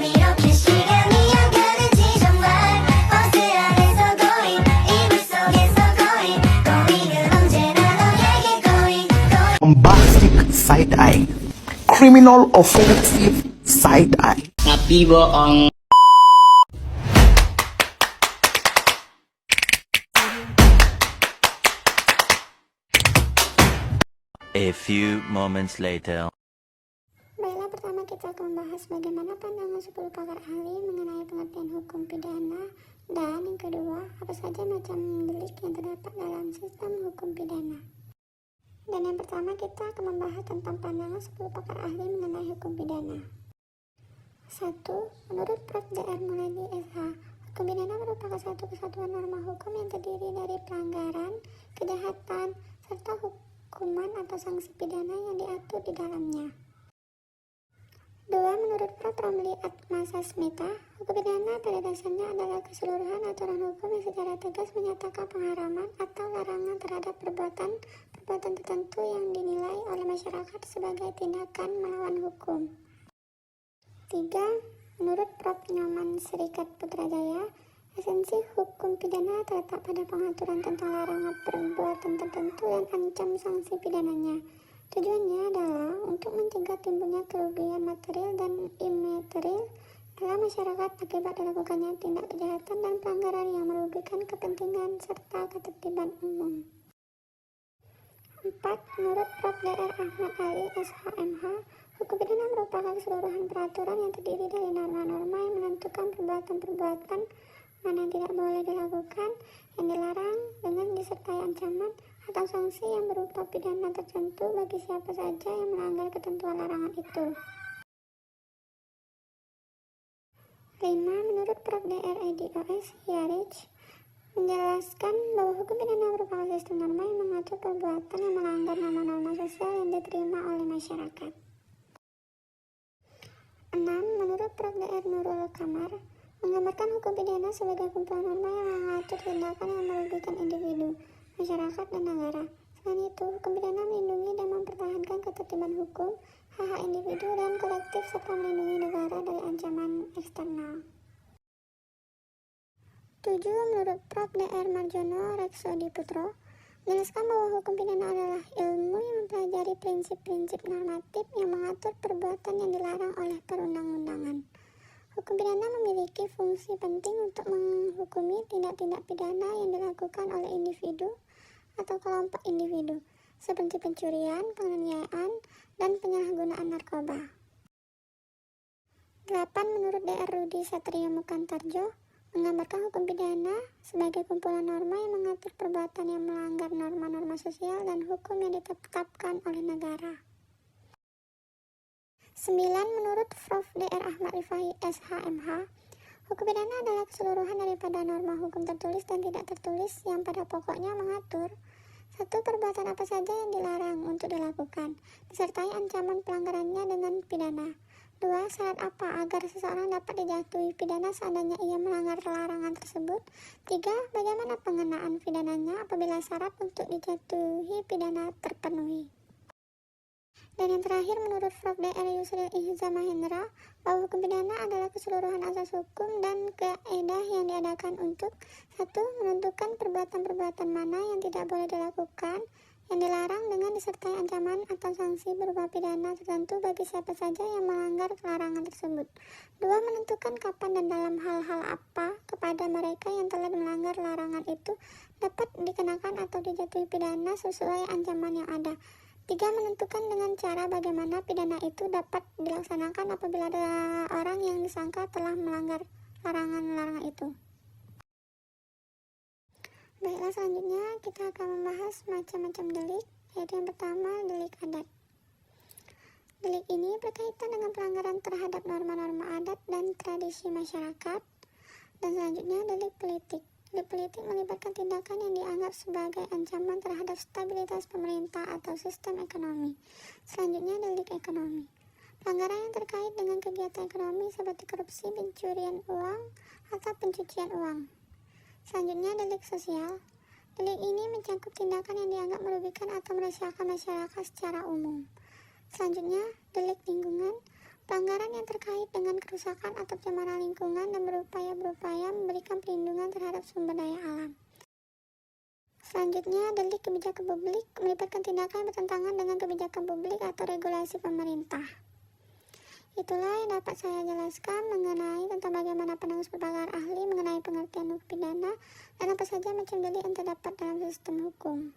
이렇게 시간이 가는지 정말 버스 안에서 going 이불 속에서 going going은 언제나 너에게 going Bombastic side eye, criminal offensive side eye. Tapi bohong. A few moments later. Baiklah, pertama kita akan membahas bagaimana pandangan 10 pakar ahli mengenai pengertian hukum pidana, dan yang kedua, apa saja macam delik yang terdapat dalam sistem hukum pidana. Dan yang pertama kita akan membahas tentang pandangan 10 pakar ahli mengenai hukum pidana. 1. Menurut Prof. Dr. Muladi SH, hukum pidana merupakan satu kesatuan norma hukum yang terdiri dari pelanggaran, kejahatan, serta hukuman atau sanksi pidana yang diatur di dalamnya. 2. Menurut Prof. Romli Atmasasmita, hukum pidana pada dasarnya adalah keseluruhan aturan hukum yang secara tegas menyatakan pengharaman atau larangan terhadap perbuatan tertentu yang dinilai oleh masyarakat sebagai tindakan melawan hukum. 3. Menurut Prof. Nyoman Serikat Putrajaya, esensi hukum pidana terletak pada pengaturan tentang larangan perbuatan tertentu dan ancam sanksi pidananya. Tujuannya adalah untuk mencegah timbulnya kerugian material dan imaterial dalam masyarakat akibat dilakukannya tindak kejahatan dan pelanggaran yang merugikan kepentingan serta ketertiban umum. 4. Menurut Prof. Dr. Ahmad Ali SHMH, hukum pidana merupakan keseluruhan peraturan yang terdiri dari norma-norma yang menentukan perbuatan-perbuatan mana yang tidak boleh dilakukan, yang dilarang, dengan disertai ancaman atau sanksi yang berupa pidana tertentu bagi siapa saja yang melanggar ketentuan larangan itu. 5. Menurut Prof. Dr. Edios Yarich menjelaskan bahwa hukum pidana merupakan sistem norma yang mengatur perbuatan yang melanggar norma-norma sosial yang diterima oleh masyarakat. 6. Menurut Prof. Dr. Nurul Kamar menggambarkan hukum pidana sebagai kumpulan norma yang mengatur tindakan yang merugikan individu, masyarakat, dan negara. Selain itu, hukum pidana melindungi dan mempertahankan ketertiban hukum, hak-hak individu dan kolektif, serta melindungi negara dari ancaman eksternal. 7. Menurut Prof. Dr. Marjono Reksodiputro menjelaskan bahwa hukum pidana adalah ilmu yang mempelajari prinsip-prinsip normatif yang mengatur perbuatan yang dilarang oleh perundang-undangan. Hukum pidana memiliki fungsi penting untuk menghukumi tindak-tindak pidana yang dilakukan oleh individu atau kelompok individu, seperti pencurian, penganiayaan, dan penyalahgunaan narkoba. 8. Menurut Dr. Rudi Satrio Mukantarjo menggambarkan hukum pidana sebagai kumpulan norma yang mengatur perbuatan yang melanggar norma-norma sosial dan hukum yang ditetapkan oleh negara. 9. Menurut Prof. Dr. Ahmad Rifai SHMH, hukum pidana adalah keseluruhan daripada norma hukum tertulis dan tidak tertulis yang pada pokoknya mengatur 1. Perbuatan apa saja yang dilarang untuk dilakukan, disertai ancaman pelanggarannya dengan pidana. 2. Syarat apa agar seseorang dapat dijatuhi pidana seandainya ia melanggar larangan tersebut. 3. Bagaimana pengenaan pidananya apabila syarat untuk dijatuhi pidana terpenuhi. Dan yang terakhir, menurut Prof. Dr. Yusril Ihza Mahendra, bahwa hukum pidana adalah keseluruhan asas hukum dan kaedah yang diadakan untuk 1. Menentukan perbuatan-perbuatan mana yang tidak boleh dilakukan, yang dilarang dengan disertai ancaman atau sanksi berupa pidana tertentu bagi siapa saja yang melanggar larangan tersebut. 2. Menentukan kapan dan dalam hal-hal apa kepada mereka yang telah melanggar larangan itu dapat dikenakan atau dijatuhi pidana sesuai ancaman yang ada. 3. Menentukan dengan cara bagaimana pidana itu dapat dilaksanakan apabila ada orang yang disangka telah melanggar larangan-larangan itu. Baiklah, selanjutnya kita akan membahas macam-macam delik, yaitu yang pertama, delik adat. Delik ini berkaitan dengan pelanggaran terhadap norma-norma adat dan tradisi masyarakat. Dan selanjutnya, delik politik. Delik politik melibatkan tindakan yang dianggap sebagai ancaman terhadap stabilitas pemerintah atau sistem ekonomi. Selanjutnya, delik ekonomi. Pelanggaran yang terkait dengan kegiatan ekonomi seperti korupsi, pencurian uang, atau pencucian uang. Selanjutnya, delik sosial. Delik ini mencakup tindakan yang dianggap merugikan atau meresahkan masyarakat secara umum. Selanjutnya, delik lingkungan pelanggaran yang terkait dengan kerusakan atau pencemaran lingkungan dan berupaya memberikan perlindungan terhadap sumber daya alam. Selanjutnya, delik kebijakan publik melibatkan tindakan yang bertentangan dengan kebijakan publik atau regulasi pemerintah. Itulah yang dapat saya jelaskan mengenai tentang bagaimana pandangan pakar ahli mengenai pengertian hukum pidana dan apa saja macam delik yang terdapat dalam sistem hukum.